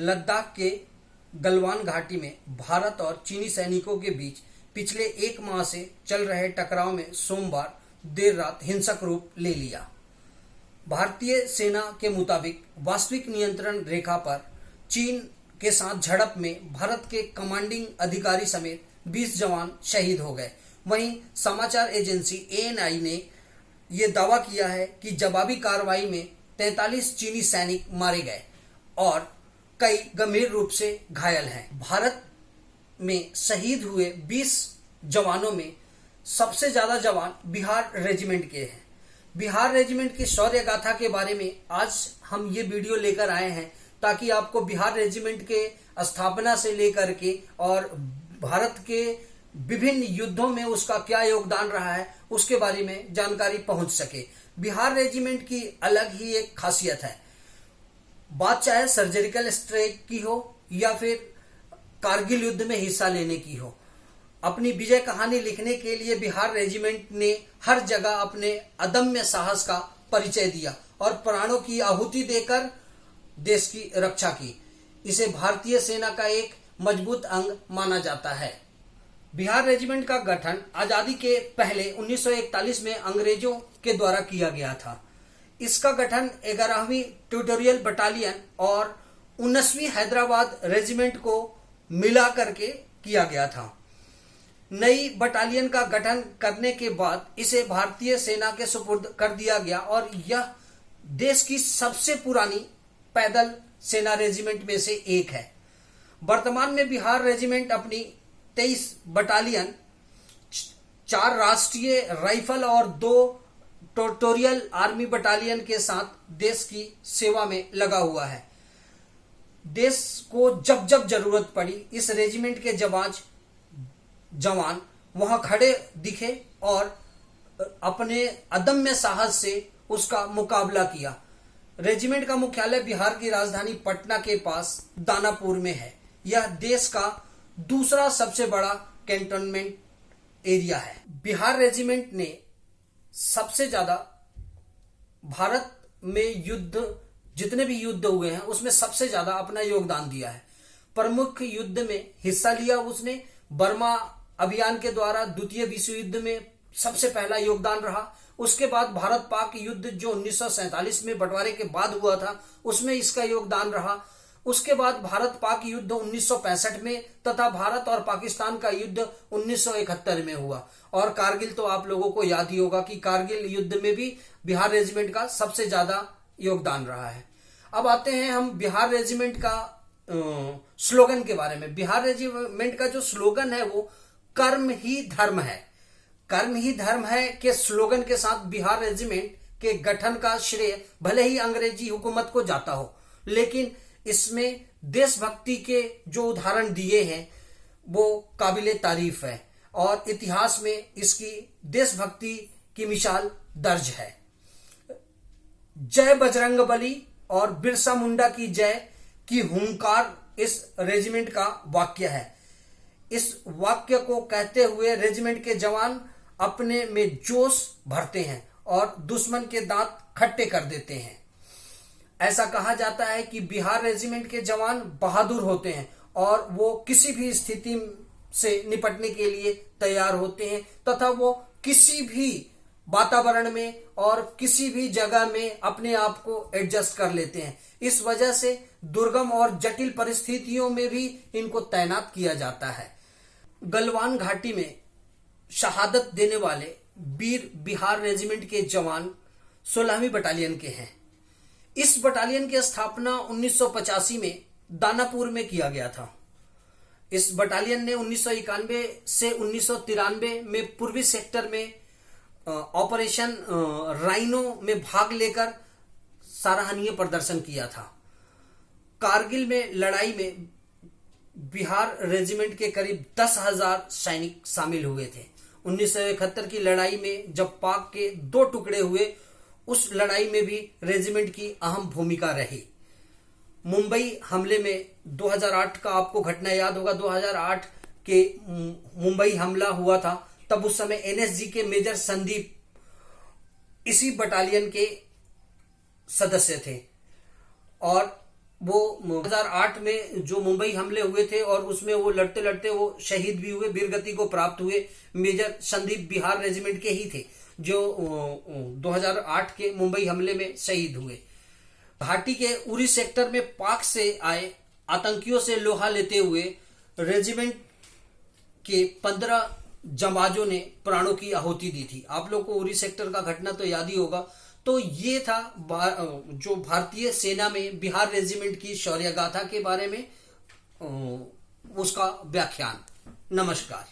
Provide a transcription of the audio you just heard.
लद्दाख के गलवान घाटी में भारत और चीनी सैनिकों के बीच पिछले एक माह से चल रहे टकराव में सोमवार देर रात हिंसक रूप ले लिया। भारतीय सेना के मुताबिक वास्तविक नियंत्रण रेखा पर चीन के साथ झड़प में भारत के कमांडिंग अधिकारी समेत 20 जवान शहीद हो गए। वहीं समाचार एजेंसी ANI ने यह दावा किया है कि जवाबी कार्रवाई में 43 चीनी सैनिक मारे गए और कई गंभीर रूप से घायल हैं। भारत में शहीद हुए 20 जवानों में सबसे ज्यादा जवान बिहार रेजिमेंट के हैं। बिहार रेजिमेंट की शौर्य गाथा के बारे में आज हम ये वीडियो लेकर आए हैं ताकि आपको बिहार रेजिमेंट के स्थापना से लेकर के और भारत के विभिन्न युद्धों में उसका क्या योगदान रहा है उसके बारे में जानकारी पहुंच सके। बिहार रेजिमेंट की अलग ही एक खासियत है। बात चाहे सर्जिकल स्ट्राइक की हो या फिर कारगिल युद्ध में हिस्सा लेने की हो, अपनी विजय कहानी लिखने के लिए बिहार रेजिमेंट ने हर जगह अपने अदम्य साहस का परिचय दिया और प्राणों की आहुति देकर देश की रक्षा की। इसे भारतीय सेना का एक मजबूत अंग माना जाता है। बिहार रेजिमेंट का गठन आजादी के पहले 1941 में अंग्रेजों के द्वारा किया गया था। इसका गठन 11वीं ट्यूटोरियल बटालियन और 19वीं हैदराबाद रेजिमेंट को मिला करके किया गया था। नई बटालियन का गठन करने के बाद इसे भारतीय सेना के सुपुर्द कर दिया गया और यह देश की सबसे पुरानी पैदल सेना रेजिमेंट में से एक है। वर्तमान में बिहार रेजिमेंट अपनी 23 बटालियन, 4 राष्ट्रीय राइफल और 2 ट्यूटोरियल आर्मी बटालियन के साथ देश की सेवा में लगा हुआ है। देश को जब जब जरूरत पड़ी इस रेजिमेंट के जवान वहां खड़े दिखे और अपने अदम्य साहस से उसका मुकाबला किया। रेजिमेंट का मुख्यालय बिहार की राजधानी पटना के पास दानापुर में है। यह देश का दूसरा सबसे बड़ा कैंटोनमेंट एरिया है। बिहार रेजिमेंट ने सबसे ज्यादा भारत में जितने भी युद्ध हुए हैं उसमें सबसे ज्यादा अपना योगदान दिया है। प्रमुख युद्ध में हिस्सा लिया उसने। बर्मा अभियान के द्वारा द्वितीय विश्व युद्ध में सबसे पहला योगदान रहा। उसके बाद भारत पाक युद्ध जो 1947 में बंटवारे के बाद हुआ था उसमें इसका योगदान रहा। उसके बाद भारत पाक युद्ध 1965 में तथा भारत और पाकिस्तान का युद्ध 1971 में हुआ। और कारगिल तो आप लोगों को याद ही होगा कि कारगिल युद्ध में भी बिहार रेजिमेंट का सबसे ज्यादा योगदान रहा है। अब आते हैं हम बिहार रेजिमेंट का स्लोगन के बारे में। बिहार रेजिमेंट का जो स्लोगन है वो कर्म ही धर्म है। कर्म ही धर्म है के स्लोगन के साथ बिहार रेजिमेंट के गठन का श्रेय भले ही अंग्रेजी हुकूमत को जाता हो, लेकिन इसमें देशभक्ति के जो उदाहरण दिए हैं वो काबिले तारीफ है और इतिहास में इसकी देशभक्ति की मिसाल दर्ज है। जय बजरंगबली और बिरसा मुंडा की जय की हुंकार इस रेजिमेंट का वाक्य है। इस वाक्य को कहते हुए रेजिमेंट के जवान अपने में जोश भरते हैं और दुश्मन के दांत खट्टे कर देते हैं। ऐसा कहा जाता है कि बिहार रेजिमेंट के जवान बहादुर होते हैं और वो किसी भी स्थिति से निपटने के लिए तैयार होते हैं तथा वो किसी भी वातावरण में और किसी भी जगह में अपने आप को एडजस्ट कर लेते हैं। इस वजह से दुर्गम और जटिल परिस्थितियों में भी इनको तैनात किया जाता है। गलवान घाटी में शहादत देने वाले वीर बिहार रेजिमेंट के जवान 16वीं बटालियन के हैं। इस बटालियन की स्थापना 1985 में दानापुर में किया गया था। इस बटालियन ने 1991 से 1993 में पूर्वी सेक्टर में ऑपरेशन राइनो में भाग लेकर सराहनीय प्रदर्शन किया था। कारगिल में लड़ाई में बिहार रेजिमेंट के करीब 10,000 सैनिक शामिल हुए थे। 1971 की लड़ाई में जब पाक के 2 टुकड़े हुए उस लड़ाई में भी रेजिमेंट की अहम भूमिका रही। मुंबई हमले में 2008 का आपको घटना याद होगा। 2008 के मुंबई हमला हुआ था, तब उस समय एनएसजी के मेजर संदीप इसी बटालियन के सदस्य थे और वो 2008 में जो मुंबई हमले हुए थे और उसमें वो लड़ते लड़ते वो शहीद भी हुए, वीरगति को प्राप्त हुए। मेजर संदीप बिहार रेजिमेंट के ही थे जो 2008 के मुंबई हमले में शहीद हुए। घाटी के उरी सेक्टर में पाक से आए आतंकियों से लोहा लेते हुए रेजिमेंट के 15 जंबाजों ने प्राणों की आहुति दी थी। आप लोग को उरी सेक्टर का घटना तो याद ही होगा। तो ये था जो भारतीय सेना में बिहार रेजिमेंट की शौर्य गाथा के बारे में उसका व्याख्यान। नमस्कार।